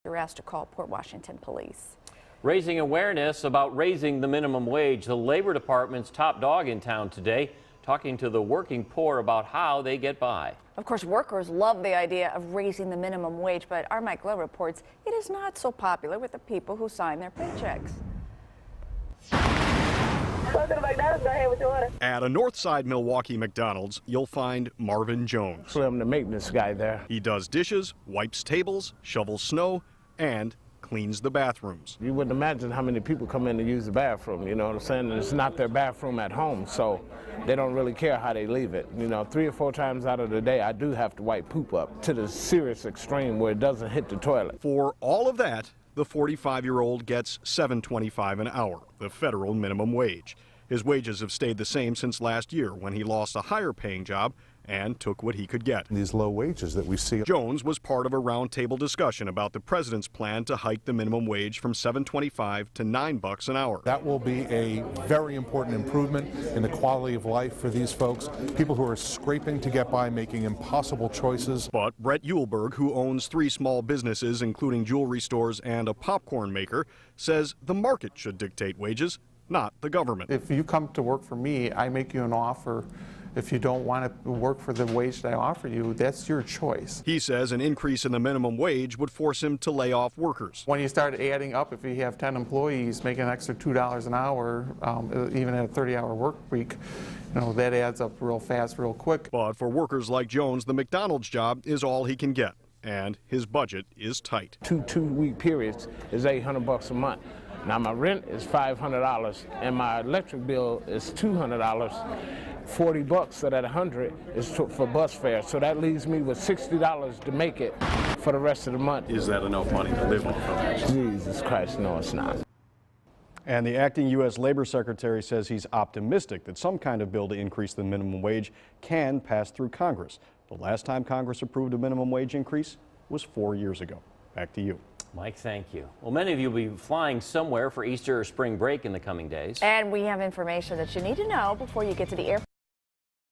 They're asked to call Port Washington Police. Raising awareness about raising the minimum wage. The Labor Department's top dog in town today, talking to the working poor about how they get by. Of course, workers love the idea of raising the minimum wage, but our Mike Lowe reports it is not so popular with the people who sign their paychecks. At a Northside Milwaukee McDonald's, you'll find Marvin Jones. I'm the maintenance guy there. He does dishes, wipes tables, shovels snow, and cleans the bathrooms. You wouldn't imagine how many people come in to use the bathroom, you know what I'm saying? And it's not their bathroom at home, so they don't really care how they leave it. You know, 3 or 4 times out of the day, I do have to wipe poop up to the serious extreme where it doesn't hit the toilet. For all of that, the 45-year-old gets $7.25 an hour, the federal minimum wage. His wages have stayed the same since last year when he lost a higher-paying job and took what he could get. These low wages that we see. Jones was part of a roundtable discussion about the president's plan to hike the minimum wage from $7.25 to $9 an hour. That will be a very important improvement in the quality of life for these folks, people who are scraping to get by, making impossible choices. But Brett Uhlberg, who owns 3 small businesses, including jewelry stores and a popcorn maker, says the market should dictate wages, not the government. If you come to work for me, I make you an offer. If you don't want to work for the wage that I offer you, that's your choice. He says an increase in the minimum wage would force him to lay off workers. When you start adding up, if you have 10 employees making an extra $2 an hour, even at a 30-hour work week, you know, that adds up real fast, real quick. But for workers like Jones, the McDonald's job is all he can get, and his budget is tight. 2 2-week periods is $800 a month. Now my rent is $500 and my electric bill is $200. $40 so that $100 is for bus fare. So that leaves me with $60 to make it for the rest of the month. Is that enough money to live off of? Jesus Christ, no, it's not. And the acting U.S. Labor Secretary says he's optimistic that some kind of bill to increase the minimum wage can pass through Congress. The last time Congress approved a minimum wage increase was 4 years ago. Back to you. Mike, thank you. Well, many of you will be flying somewhere for Easter or spring break in the coming days. And we have information that you need to know before you get to the airport.